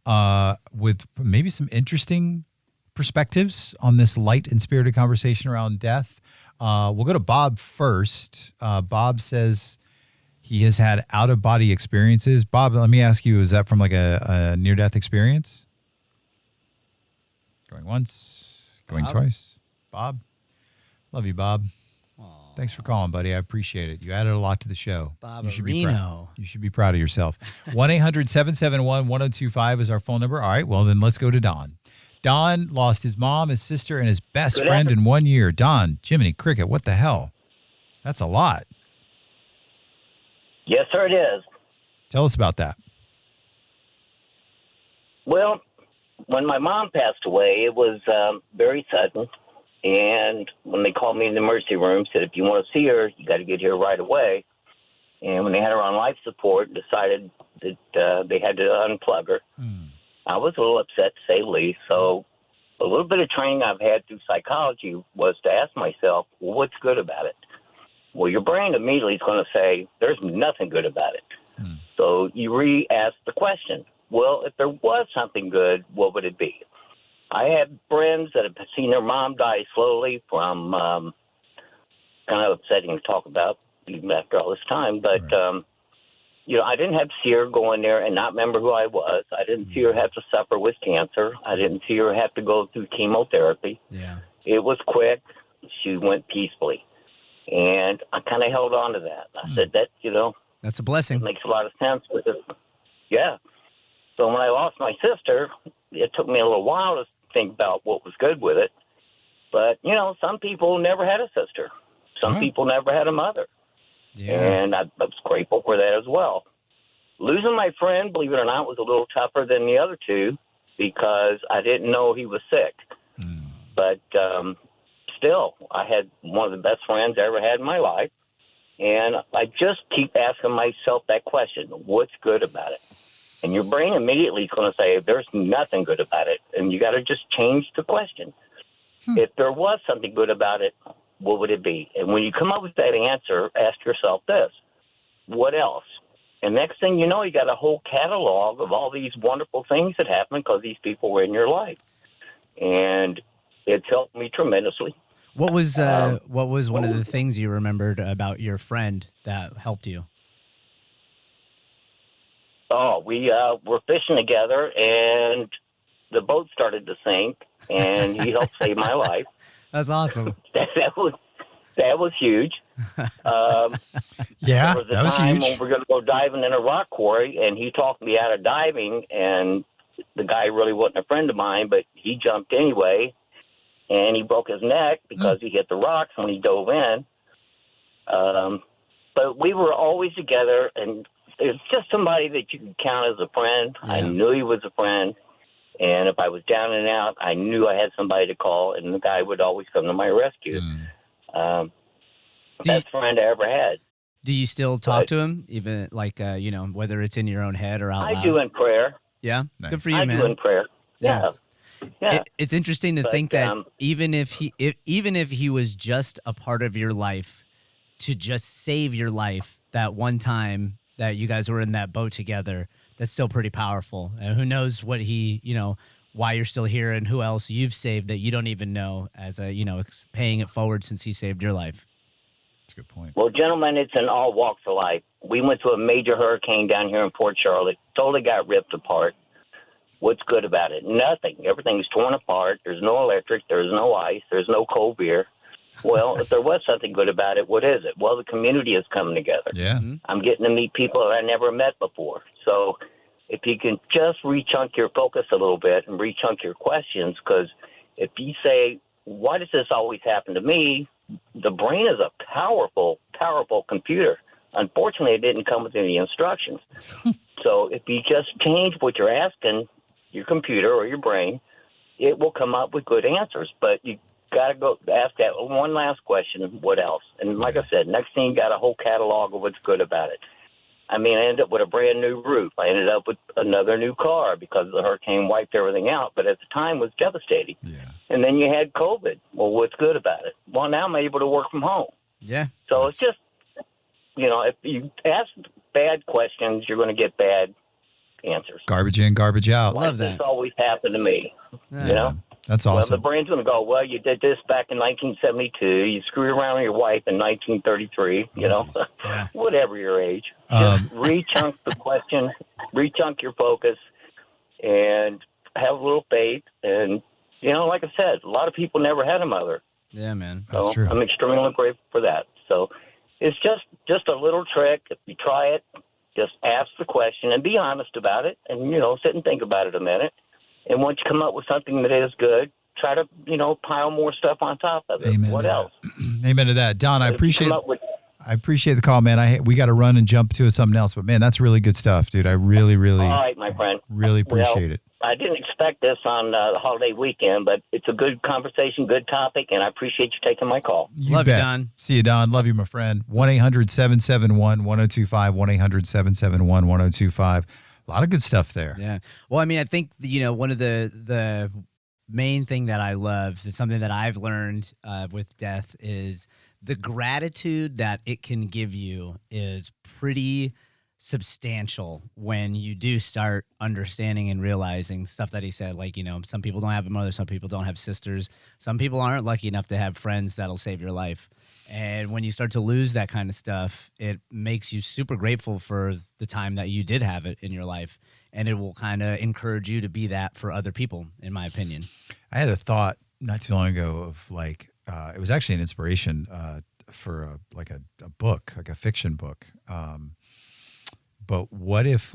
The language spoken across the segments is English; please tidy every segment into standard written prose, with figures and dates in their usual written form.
with maybe some interesting perspectives on this light and spirited conversation around death. We'll go to Bob first. Bob says he has had out-of-body experiences. Bob, let me ask you, is that from like a near-death experience? Going once, going twice. Bob? Love you, Bob. Aww. Thanks for calling, buddy. I appreciate it. You added a lot to the show. Bob You should be proud of yourself. 1-800-771-1025 is our phone number. All right, well, then let's go to Don. Don lost his mom, his sister, and his best friend in 1 year. Don, Jiminy Cricket, what the hell? That's a lot. Yes, sir, it is. Tell us about that. Well, when my mom passed away, it was very sudden. And when they called me in the emergency room, said, if you want to see her, you got to get here right away. And when they had her on life support, decided that they had to unplug her. I was a little upset, to say the least. So a little bit of training I've had through psychology was to ask myself, well, what's good about it? Well, your brain immediately is going to say, there's nothing good about it. So you re-ask the question, well, if there was something good, what would it be? I have friends that have seen their mom die slowly from kind of upsetting to talk about even after all this time. But, I didn't have to see her go in there and not remember who I was. I didn't see her have to suffer with cancer. I didn't see her have to go through chemotherapy. Yeah. It was quick. She went peacefully. And I kind of held on to that. I said, that's a blessing. It makes a lot of sense. Yeah. So when I lost my sister, it took me a little while to think about what was good with it. But, some people never had a sister. Some people never had a mother. Yeah. And I was grateful for that as well. Losing my friend, believe it or not, was a little tougher than the other two because I didn't know he was sick. But still, I had one of the best friends I ever had in my life. And I just keep asking myself that question, what's good about it? And your brain immediately is going to say, there's nothing good about it. And you got to just change the question. If there was something good about it, what would it be? And when you come up with that answer, ask yourself this, what else? And next thing you know, you got a whole catalog of all these wonderful things that happened because these people were in your life. And it's helped me tremendously. What was one of the things you remembered about your friend that helped you? Oh, we were fishing together, and the boat started to sink, and he helped save my life. That's awesome. That was huge. Yeah, there was a that was time huge. when we were going to go diving in a rock quarry, and he talked me out of diving, and the guy really wasn't a friend of mine, but he jumped anyway, and he broke his neck because he hit the rocks when he dove in. But we were always together, and it's just somebody that you can count as a friend. Yeah. I knew he was a friend. And if I was down and out, I knew I had somebody to call, and the guy would always come to my rescue. Best friend I ever had. Do you still talk to him, even like, whether it's in your own head or out loud? I do in prayer. Yeah? Nice. Good for you, man. I do in prayer. Yeah. Yeah. It's interesting to think that even if he was just a part of your life, to just save your life that one time that you guys were in that boat together, that's still pretty powerful. And who knows what why you're still here and who else you've saved that you don't even know as paying it forward since he saved your life. That's a good point. Well, gentlemen, it's in all walks of life. We went through a major hurricane down here in Port Charlotte, totally got ripped apart. What's good about it? Nothing. Everything's torn apart. There's no electric. There's no ice. There's no cold beer. Well, if there was something good about it, what is it? Well, the community is coming together. Yeah. I'm getting to meet people that I never met before. So if you can just rechunk your focus a little bit and rechunk your questions, because if you say, why does this always happen to me? The brain is a powerful, powerful computer. Unfortunately, it didn't come with any instructions. So if you just change what you're asking your computer or your brain, it will come up with good answers. But you got to go ask that one last question, what else? And like I said, next thing you got a whole catalog of what's good about it. I mean, I ended up with a brand new roof. I ended up with another new car because the hurricane wiped everything out. But at the time, it was devastating. Yeah. And then you had COVID. Well, what's good about it? Well, now I'm able to work from home. Yeah. So it's just, if you ask bad questions, you're going to get bad answers. Garbage in, garbage out. Love that. This always happened to me. Yeah. You know? That's Well, awesome. the brain's going to go, well, you did this back in 1972. You screwed around with your wife in 1933, you know, Yeah. whatever your age. Just re-chunk the question, re-chunk your focus, and have a little faith. And, you know, like I said, a lot of people never had a mother. Yeah, man. That's So true. I'm extremely grateful for that. So it's just a little trick. If you try it, just ask the question and be honest about it, and, you know, sit and think about it a minute. And once you come up with something that is good, try to, you know, pile more stuff on top of it. Amen What to else? that. Amen to that. Don, I If you come appreciate up with- I appreciate the call, man. We got to run and jump to something else, but man, that's really good stuff, dude. I really, really, All right, my friend. really appreciate it. I didn't expect this on the holiday weekend, but it's a good conversation, good topic, and I appreciate you taking my call. You Love you, bet. Don. See you, Don. Love you, my friend. 1-800-771-1025, 1-800-771-1025. A lot of good stuff there. Yeah. Well, I mean, I think, you know, one of the main thing that I love, it's something that I've learned with death, is the gratitude that it can give you is pretty substantial when you do start understanding and realizing stuff that he said. Like, you know, some people don't have a mother, some people don't have sisters, some people aren't lucky enough to have friends that'll save your life. And when you start to lose that kind of stuff, it makes you super grateful for the time that you did have it in your life. And it will kind of encourage you to be that for other people, in my opinion. I had a thought not too long ago of like, it was actually an inspiration for a book, like a fiction book. But what if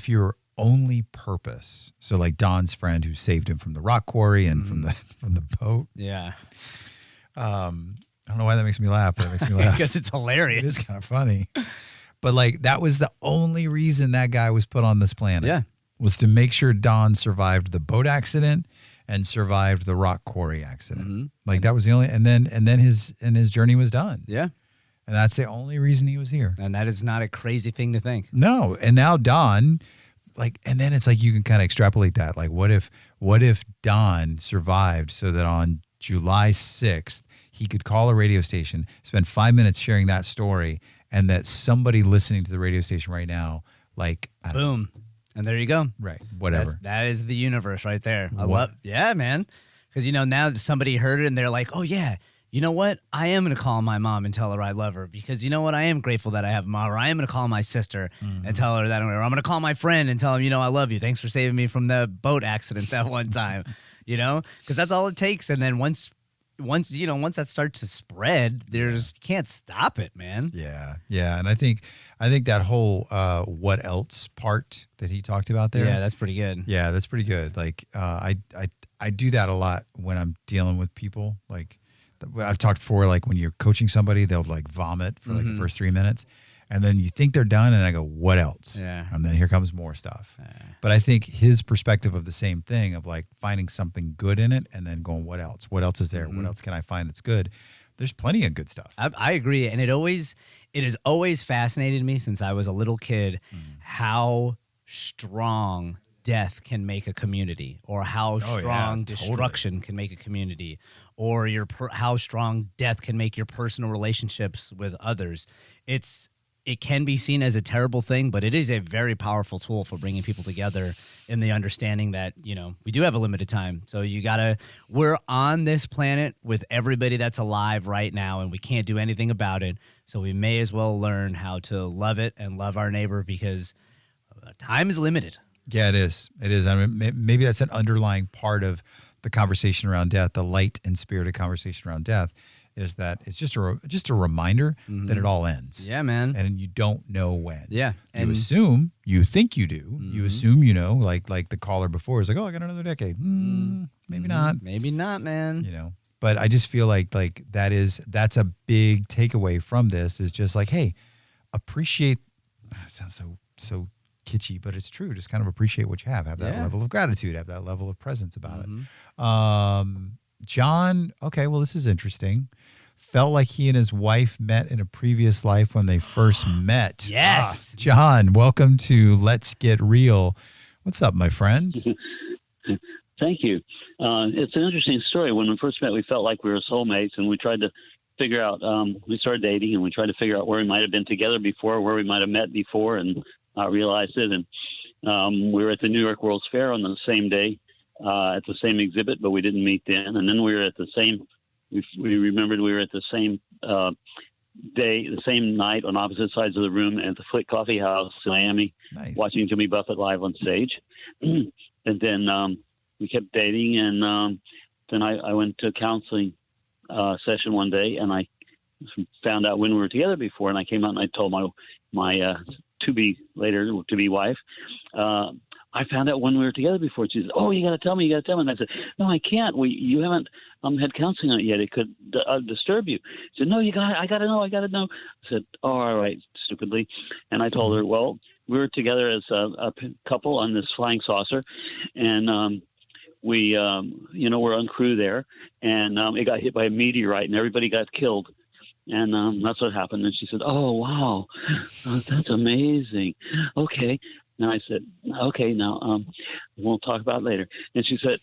your only purpose, so like Don's friend who saved him from the rock quarry and from the boat. Yeah. I don't know why that makes me laugh, but it makes me laugh. Because it's hilarious. It is kind of funny. But like that was the only reason that guy was put on this planet. Yeah. Was to make sure Don survived the boat accident and survived the rock quarry accident. Mm-hmm. Like that was the only, and then his journey was done. Yeah. And that's the only reason he was here. And that is not a crazy thing to think. No. And now Don, like, and then it's like you can kind of extrapolate that. Like, what if Don survived so that on July 6th, he could call a radio station, spend 5 minutes sharing that story, and that somebody listening to the radio station right now, like, I don't know, Boom. And there you go. right, whatever. That is the universe right there. I What? love, yeah, man. Because, you know, now that somebody heard it and they're like, oh, yeah, you know what? I am going to call my mom and tell her I love her because, you know what? I am grateful that I have a mom. Or I am going to call my sister and tell her that. Or I'm going to call my friend and tell him, you know, I love you. Thanks for saving me from the boat accident that one time, you know? Because that's all it takes. And then once that starts to spread, you can't stop it, man. Yeah. And I think that whole what else part that he talked about there. Yeah, that's pretty good. Yeah, that's pretty good. Like I do that a lot when I'm dealing with people. Like I've talked before, like when you're coaching somebody, they'll like vomit for like the first 3 minutes. And then you think they're done, and I go, what else? Yeah. And then here comes more stuff. But I think his perspective of the same thing, of like finding something good in it and then going, what else? What else is there? What else can I find that's good? There's plenty of good stuff. I agree. And it has always fascinated me since I was a little kid how strong death can make a community, or how strong destruction can make a community, or how strong death can make your personal relationships with others. It can be seen as a terrible thing, but it is a very powerful tool for bringing people together in the understanding that, you know, we do have a limited time. So we're on this planet with everybody that's alive right now, and we can't do anything about it. So we may as well learn how to love it and love our neighbor, because time is limited. Yeah, it is. It is. I mean, maybe that's an underlying part of the conversation around death, the light and spirited conversation around death, is that it's just a reminder that it all ends. Yeah, man. And you don't know when. Yeah. You think you do. You assume you know, like the caller before is like, oh, I got another decade. Maybe not. Maybe not, man. You know. But I just feel like that's a big takeaway from this, is just like, hey, appreciate. It sounds so kitschy, but it's true. Just kind of appreciate what you have. Have that level of gratitude. Have that level of presence about it. John, okay, well, this is interesting. Felt like he and his wife met in a previous life when they first met. Yes. John, welcome to Let's Get Real. What's up, my friend? Thank you. It's an interesting story. When we first met, we felt like we were soulmates, and we tried to figure out, we started dating, and we tried to figure out where we might have been together before, where we might have met before, and realized it. And We were at the New York World's Fair on the same day at the same exhibit, but we didn't meet then. And then we were at the same. We remembered we were at the same day, the same night on opposite sides of the room at the Flick Coffee House in Miami, watching Jimmy Buffett live on stage. And then we kept dating, and then I went to a counseling session one day, and I found out when we were together before, and I came out and I told my to-be wife, I found out when we were together before. She said, "Oh, you got to tell me. And I said, "No, I can't. You haven't had counseling on it yet. It could disturb you." She said, "No, I got to know. I said, "Oh, all right," stupidly. And I told her, well, we were together as a couple on this flying saucer, and we, we're on crew there, and it got hit by a meteorite, and everybody got killed. And that's what happened. And she said, "Oh, wow, that's amazing. Okay." And I said, "Okay, now we'll talk about it later." And she said,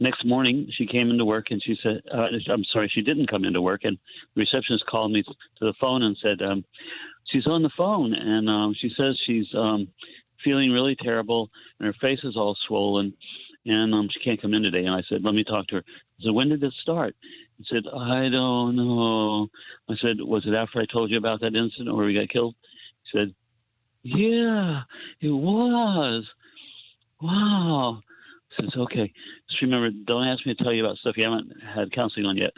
next morning she came into work, and she said, I'm sorry, she didn't come into work. And the receptionist called me to the phone and said, she's on the phone, and she says she's feeling really terrible, and her face is all swollen, and she can't come in today. And I said, "Let me talk to her." I said, "When did this start?" He said, "I don't know." I said, "Was it after I told you about that incident where we got killed?" He said, "Yeah, it was. Wow." I said, "Okay." Just remember, don't ask me to tell you about stuff you haven't had counseling on yet.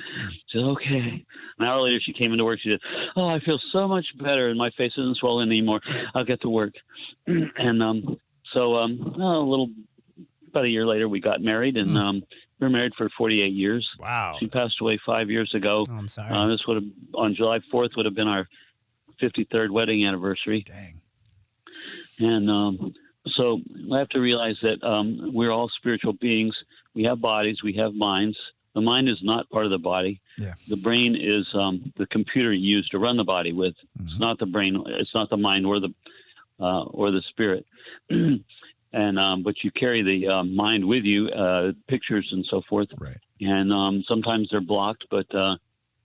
She said, "Okay." An hour later, she came into work. She said, "Oh, I feel so much better, and my face isn't swollen anymore. I'll get to work." And about a year later, we got married, and we were married for 48 years. Wow. She passed away 5 years ago. Oh, I'm sorry. This would have, on July 4th, would have been our 53rd wedding anniversary. Dang. And so we have to realize that we're all spiritual beings. We have bodies. We have minds. The mind is not part of the body. Yeah. The brain is the computer you use to run the body with. Mm-hmm. It's not the brain. It's not the mind or the spirit. And but you carry the mind with you, pictures and so forth. Right. And sometimes they're blocked, but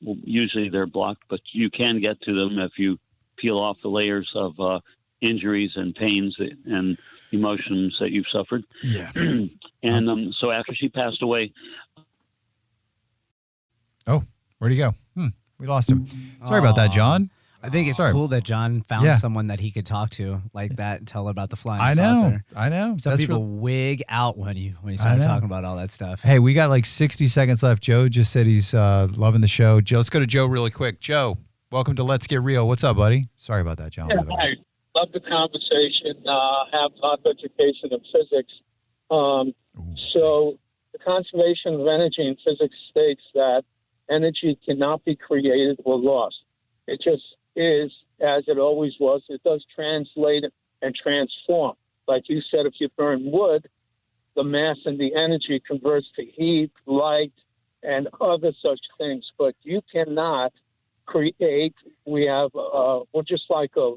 usually they're blocked. But you can get to them if you peel off the layers of injuries and pains and emotions that you've suffered. Yeah. And so after she passed away. Oh, where'd he go? We lost him. Sorry about that, John. I think it's cool that John found someone that he could talk to like that and tell about the flying saucer. I know. Some people wig out when you start talking about all that stuff. Hey, we got like 60 seconds left. Joe just said he's loving the show. Joe, let's go to Joe really quick. Joe, welcome to Let's Get Real. What's up, buddy? Sorry about that, John. Yeah, hi. Love the conversation. Have education in physics. So the conservation of energy in physics states that energy cannot be created or lost. It just is as it always was. It does translate and transform. Like you said, if you burn wood, the mass and the energy converts to heat, light, and other such things. But you cannot create. We have, we're just like a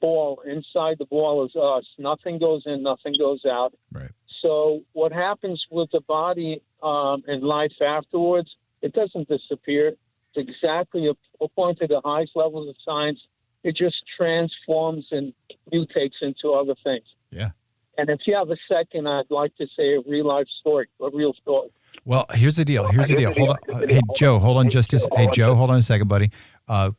ball. Inside the ball is us. Nothing goes in, nothing goes out. Right. So what happens with the body and life afterwards, it doesn't disappear. It's exactly according to the highest levels of science. It just transforms and mutates into other things. Yeah. And if you have a second, I'd like to say a real life story, a real story. Well, here's the deal. Hold on. Hey, Joe, hold on hold on a second, buddy.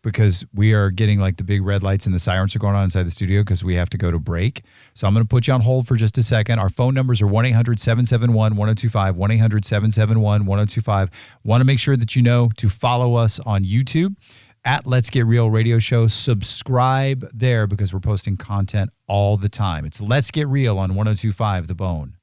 Because we are getting like the big red lights and the sirens are going on inside the studio because we have to go to break. So I'm going to put you on hold for just a second. Our phone numbers are 1-800-771-1025, 1-800-771-1025. Want to make sure that you know to follow us on YouTube at Let's Get Real Radio Show. Subscribe there because we're posting content all the time. It's Let's Get Real on 1025 The Bone.